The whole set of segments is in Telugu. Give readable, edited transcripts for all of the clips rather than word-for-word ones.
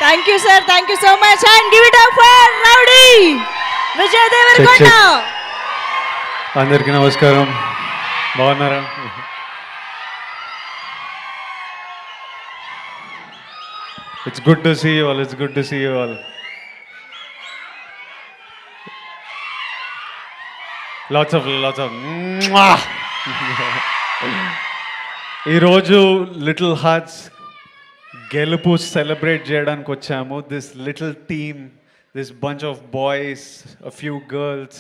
Thank you, sir. Thank you so much. And give it up for Rowdy Vijay Devarkonda. అందరికీ నమస్కారం. బాగున్నారా? It's good to see you all. It's good to see you all. Lots of ఈరోజు లిటిల్ హార్ట్స్ గెలుపు సెలబ్రేట్ చేయడానికి వచ్చాము. This little team, this bunch of boys, a few girls.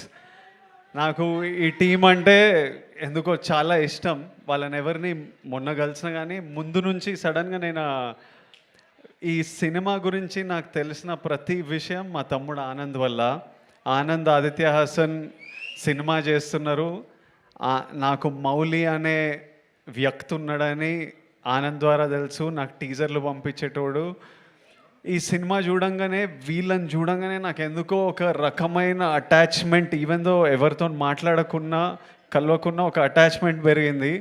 నాకు ఈ టీం అంటే ఎందుకో చాలా ఇష్టం. వాళ్ళని ఎవరిని మొన్న కలిసిన కానీ ముందు నుంచి సడన్గా నేను ఈ సినిమా గురించి నాకు తెలిసిన ప్రతి విషయం మా తమ్ముడు ఆనంద్ వల్ల. ఆనంద్ ఆదిత్య హాసన్ సినిమా చేస్తున్నారు. నాకు మౌలి అనే వ్యక్తి ఉన్నాడని ఆనంద్ ద్వారా తెలుసు. నాకు టీజర్లు పంపించేటోడు. ఈ సినిమా చూడంగానే, వీళ్ళని చూడంగానే నాకు ఎందుకో ఒక రకమైన అటాచ్మెంట్, ఈవెన్ దో ఎవరితో మాట్లాడకున్నా కలవకున్నా ఒక అటాచ్మెంట్ పెరిగింది.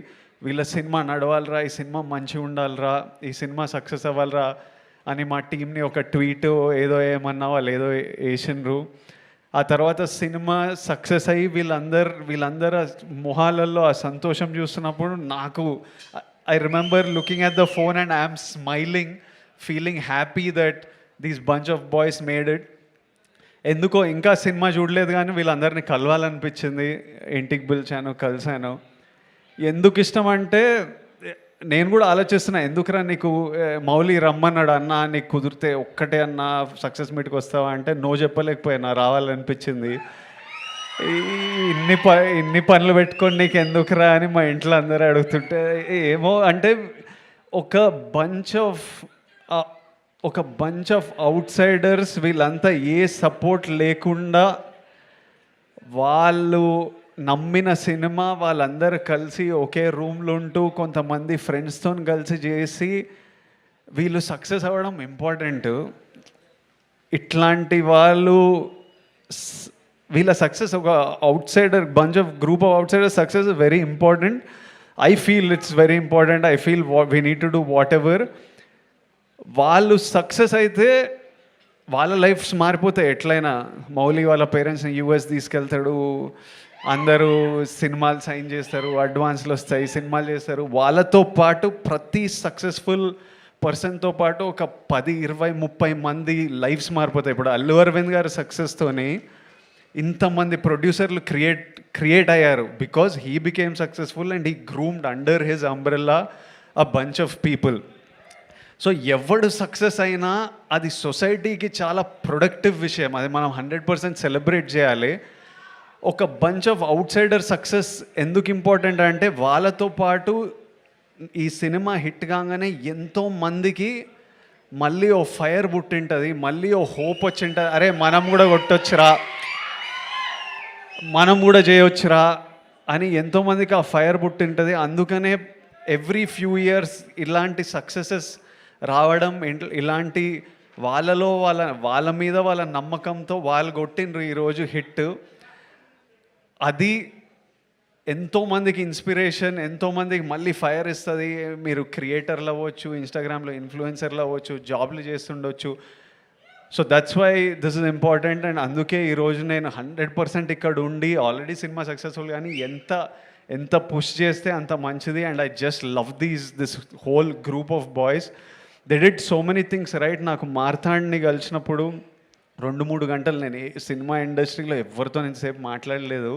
వీళ్ళ సినిమా నడవాలరా, ఈ సినిమా మంచిగా ఉండాలిరా, ఈ సినిమా సక్సెస్ అవ్వాలరా అని మా టీంని ఒక ట్వీట్ ఏదో ఏమన్నా వాళ్ళు ఏదో వేసిండ్రు. ఆ తర్వాత సినిమా సక్సెస్ అయ్యి వీళ్ళందరూ మొహాలలో ఆ సంతోషం చూస్తున్నప్పుడు నాకు I remember looking at the phone and I'm smiling, feeling happy that these bunch of boys made it. ఎందుకో ఇంకా సినిమా చూడలేదు కానీ వీళ్ళందరినీ కలవాలనిపించింది. ఇంటికి పిలిచాను, కలిశాను. ఎందుకు ఇష్టం అంటే నేను కూడా ఆలోచిస్తున్నా, ఎందుకురా నీకు మౌలి రమ్మన్నాడు అన్న, నీకు కుదిరితే ఒక్కటే అన్న సక్సెస్ మీట్కి వస్తావా అంటే నో చెప్పలేకపోయినా, రావాలనిపించింది. ఇన్ని పనులు పెట్టుకొని నీకు ఎందుకురా అని మా ఇంట్లో అందరూ అడుగుతుంటే ఏమో అంటే ఒక బంచ్ ఆఫ్ అవుట్ సైడర్స్, వీళ్ళంతా ఏ సపోర్ట్ లేకుండా వాళ్ళు నమ్మిన సినిమా వాళ్ళందరూ కలిసి ఒకే రూమ్లో ఉంటూ కొంతమంది ఫ్రెండ్స్తో కలిసి చేసి వీళ్ళు సక్సెస్ అవ్వడం ఇంపార్టెంట్. ఇట్లాంటి వాళ్ళు వీళ్ళ సక్సెస్, ఒక out cider bunch of group of out cider success is very important. I feel it's very important. I feel we need to do what ever. వాళ్ళు సక్సెస్ అయితే వాళ్ళ లైఫ్స్ మారిపోతాయి ఎట్లయినా. మౌలి వాళ్ళ పేరెంట్స్ని యూఎస్ తీసుకెళ్తాడు, అందరూ సినిమాలు సైన్ చేస్తారు, అడ్వాన్స్లు వస్తాయి, సినిమాలు చేస్తారు. వాళ్ళతో పాటు ప్రతి సక్సెస్ఫుల్ పర్సన్తో పాటు ఒక 10, 20, 30 మంది లైఫ్స్ మారిపోతాయి. ఇప్పుడు అల్లు అరవింద్ గారి సక్సెస్తోని ఇంతమంది ప్రొడ్యూసర్లు క్రియేట్ అయ్యారు because he became successful and he groomed under his umbrella a bunch of people. So ఎవడు సక్సెస్ అయినా అది సొసైటీకి చాలా ప్రొడక్టివ్ విషయం. అది మనం 100% సెలబ్రేట్ చేయాలి. ఒక bunch of out cider success ఎందుకు ఇంపార్టెంట్ అంటే వాళ్ళతో పాటు ఈ సినిమా హిట్ కాగానే ఎంతో మందికి మళ్ళీ ఓ ఫైర్ పుట్టింటుంది, మళ్ళీ ఓ హోప్ వచ్చింటుంది. అరే మనం కూడా కొట్టొచ్చురా, మనం కూడా చేయొచ్చురా అని ఎంతోమందికి ఆ ఫైర్ పుట్టింటుంది. అందుకనే ఎవ్రీ ఫ్యూ ఇయర్స్ ఇలాంటి సక్సెసెస్ రావడం, ఇలాంటి వాళ్ళ మీద వాళ్ళ నమ్మకంతో వాళ్ళు కొట్టిండ్రు ఈరోజు హిట్. అది ఎంతోమందికి ఇన్స్పిరేషన్, ఎంతోమందికి మళ్ళీ ఫైర్ ఇస్తుంది. మీరు క్రియేటర్లు అవ్వచ్చు, ఇన్స్టాగ్రామ్లో ఇన్ఫ్లుయెన్సర్లు అవ్వచ్చు, జాబ్లు చేస్తుండొచ్చు. So that's why this is important. And అందుకే ఈరోజు నేను 100% ఇక్కడ ఉండి ఆల్రెడీ సినిమా సక్సెస్ఫుల్ కానీ ఎంత పుష్ చేస్తే అంత మంచిది. And I just love this whole group of boys. They did so many things right. నాకు మార్తాండ్ని కలిసినప్పుడు 2-3 గంటలు నేను సినిమా ఇండస్ట్రీలో ఎవరితో ఇంతసేపు మాట్లాడలేదు.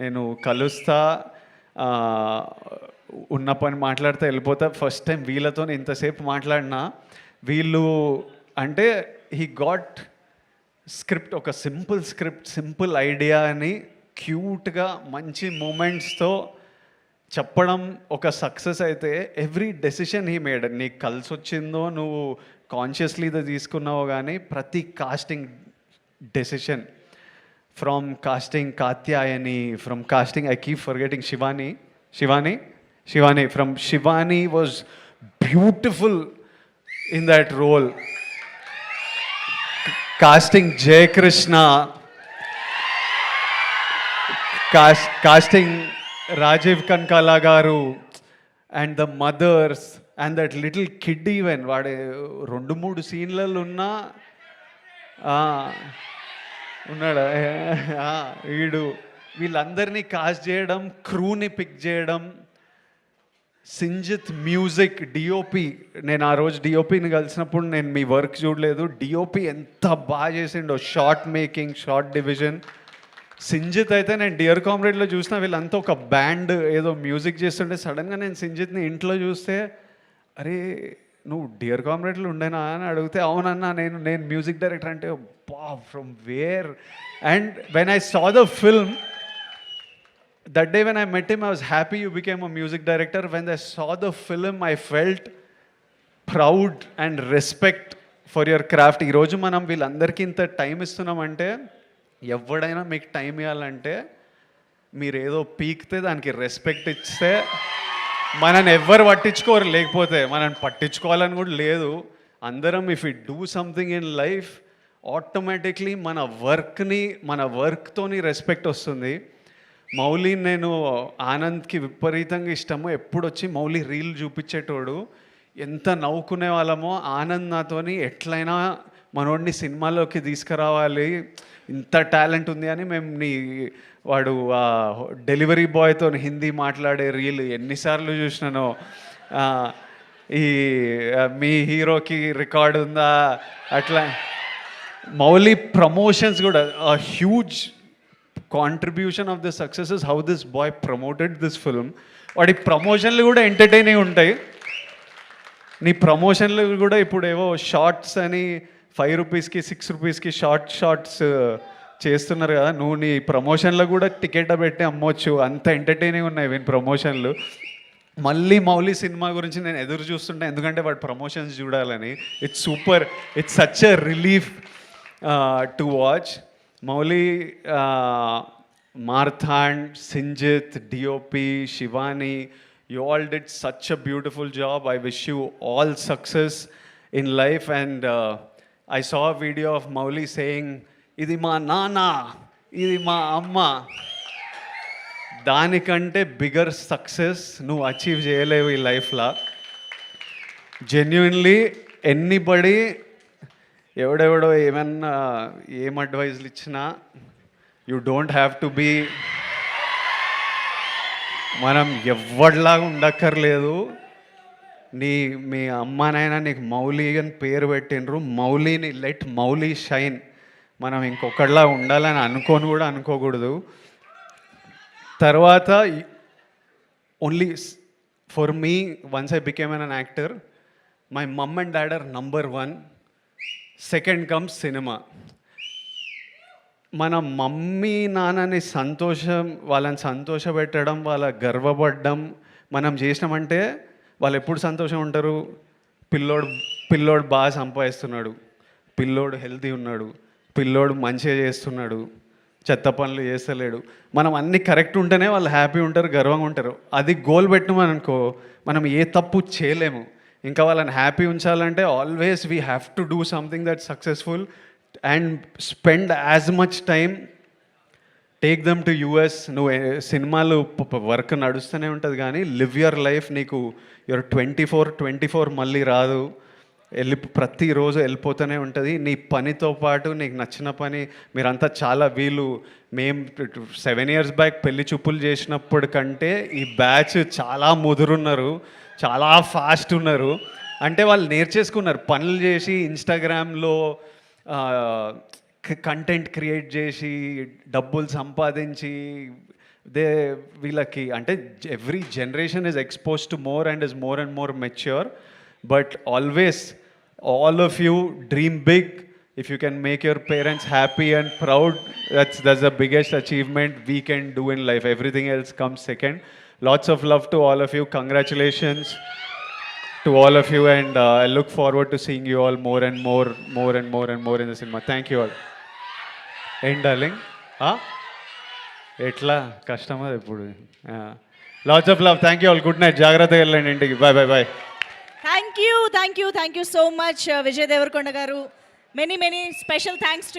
నేను కలుస్తా, ఉన్న పని మాట్లాడితే వెళ్ళిపోతా. ఫస్ట్ టైం వీళ్ళతో ఇంతసేపు మాట్లాడినా. వీళ్ళు అంటే హీ గాట్ స్క్రిప్ట్, ఒక సింపుల్ స్క్రిప్ట్, సింపుల్ ఐడియా అని క్యూట్గా మంచి మూమెంట్స్తో చెప్పడం ఒక సక్సెస్ అయితే. ఎవ్రీ డెసిషన్ హీ మేడ్, నీకు కలిసి వచ్చిందో నువ్వు కాన్షియస్లీ ఇది తీసుకున్నావు కానీ ప్రతి casting decision, from casting Katyayani, from casting I keep forgetting Shivani from Shivani was beautiful in that role. Casting Jayakrishna, casting Rajeev Kanakala garu, and the mothers, and that little kid even వాడు 2-3 సీన్లలో ఉన్నా ఉన్నాడా వీళ్ళందరినీ కాస్ట్ చేయడం, క్రూని పిక్ చేయడం, సింజిత్ మ్యూజిక్, డిఓపి. నేను ఆ రోజు డిఓపిని కలిసినప్పుడు నేను మీ వర్క్ చూడలేదు. డిఓపి ఎంత బాగా చేసిండో, short making, short division. Sinjith అయితే నేను డియర్ కామ్రేడ్లో చూసిన వీళ్ళంతా ఒక బ్యాండ్ ఏదో మ్యూజిక్ చేస్తుంటే సడన్గా నేను సింజిత్ని ఇంట్లో చూస్తే, అరే నువ్వు డియర్ కామ్రేడ్లో ఉండేనా అని అడిగితే, అవునన్నా నేను మ్యూజిక్ డైరెక్టర్ అంటే, బా from where. And when I saw the film, that day when I met him, I was happy you became a music director. When I saw the film, I felt proud and respect for your craft. ఈ రోజు మనం వీళ్ళందరికీ ఇంత టైం ఇస్తున్నామంటే, ఎవడైనా మీకు టైం ఇవ్వాలంటే మీరు ఏదో పీకితే దానికి రెస్పెక్ట్ ఇస్తే మనని ఎవ్వరు పట్టించుకోరు, లేకపోతే మనని పట్టించుకోవాలని కూడా లేదు. అందరం if you do something in life, automatically మన వర్క్తోని రెస్పెక్ట్ వస్తుంది. మౌలి, నేను ఆనంద్కి విపరీతంగా ఇష్టము. ఎప్పుడు వచ్చి మౌలి రీల్ చూపించేటోడు, ఎంత నవ్వుకునే వాళ్ళమో. ఆనంద్ నాతోని ఎట్లయినా మనోడిని సినిమాలోకి తీసుకురావాలి, ఇంత టాలెంట్ ఉంది అని మేము వాడు డెలివరీ బాయ్తో హిందీ మాట్లాడే రీల్ ఎన్నిసార్లు చూసినానో. ఈ మీ హీరోకి రికార్డు ఉందా అట్లా. మౌలి ప్రమోషన్స్ కూడా huge contribution of the success is how this boy promoted this film. వాడి ప్రమోషన్లు కూడా ఎంటర్టైనింగ్ ఉంటాయి. నీ ప్రమోషన్లు కూడా ఇప్పుడు ఏవో షార్ట్స్ అని 5 రూపీస్కి 6 రూపీస్కి షార్ట్స్ చేస్తున్నారు కదా, నువ్వు నీ ప్రమోషన్లో కూడా టికెట్ పెట్టి అమ్మొచ్చు, అంత ఎంటర్టైనింగ్ ఉన్నాయి వీని ప్రమోషన్లు. మళ్ళీ మౌలి సినిమా గురించి నేను ఎదురు చూస్తుంటా, ఎందుకంటే వాడు ప్రమోషన్స్ చూడాలని. It's super, it's such a relief to watch. Mauli, Marthand, Sinjit, DOP, Shivani, you all did such a beautiful job. I wish you all success in life. And I saw a video of Mauli saying, "Idi ma nana, idi ma amma." దానికంటే బిగ్గర్ సక్సెస్ నువ్వు అచీవ్ చేయలేవు ఈ లైఫ్లో. జెన్యున్లీ ఎనీబడి ఎవడెవడో ఏమన్నా ఏం అడ్వైజ్లు ఇచ్చినా, you don't have to be, మనం ఎవరిలాగా ఉండక్కర్లేదు. మీ అమ్మానైనా నీకు మౌలి అని పేరు పెట్టినరు, మౌలిని లెట్ మౌలి షైన్. మనం ఇంకొకటిలా ఉండాలని అనుకోకూడదు. తర్వాత only for me, once I became an actor, my mum and dad are number 1. Second comes cinema. మన మమ్మీ నాన్నని వాళ్ళని సంతోషపెట్టడం, వాళ్ళ గర్వపడడం మనం చేసినామంటే వాళ్ళు ఎప్పుడు సంతోషం ఉంటారు? పిల్లోడు బాగా సంపాదిస్తున్నాడు, పిల్లోడు హెల్తీ ఉన్నాడు, పిల్లోడు మంచిగా చేస్తున్నాడు, చెత్త పనులు చేస్తలేడు, మనం అన్నీ కరెక్ట్ ఉంటేనే వాళ్ళు హ్యాపీ ఉంటారు, గర్వంగా ఉంటారు. అది గోల్ పెట్టినామని అనుకో, మనం ఏ తప్పు చేయలేము. ఇంకా వాళ్ళని హ్యాపీ ఉంచాలంటే always we have to do something that successful and spend as much time. Take them to US. నువ్వు సినిమాలు వర్క్ నడుస్తూనే ఉంటుంది, కానీ లివ్ యువర్ లైఫ్. నీకు యువర్ 24 మళ్ళీ రాదు, ప్రతిరోజు వెళ్ళిపోతూనే ఉంటుంది. నీ పనితో పాటు నీకు నచ్చిన పని. మీరంతా చాలా మేము 7 years బ్యాక్ పెళ్లి చూపులు చేసినప్పుడు కంటే ఈ బ్యాచ్ చాలా ముదురున్నారు, చాలా ఫాస్ట్ ఉన్నారు. అంటే వాళ్ళు నేర్చేసుకున్నారు, పనులు చేసి ఇన్స్టాగ్రామ్లో కంటెంట్ క్రియేట్ చేసి డబ్బులు సంపాదించి వీళ్ళకి అంటే every generation is expose to more and is more and more mature. But always all of you dream big. If you can make your parents happy and proud, that's the biggest achievement we can do in life. Everything else comes second. Lots of love to all of you. Congratulations to all of you, and I look forward to seeing you all more and more in the cinema. Thank you all. End darling. Etla customer eppudu. Lots of love. Thank you all. Good night. Jagrata ellandi intiki. Bye. Thank you so much, Vijay Devarkonda garu. Many special thanks to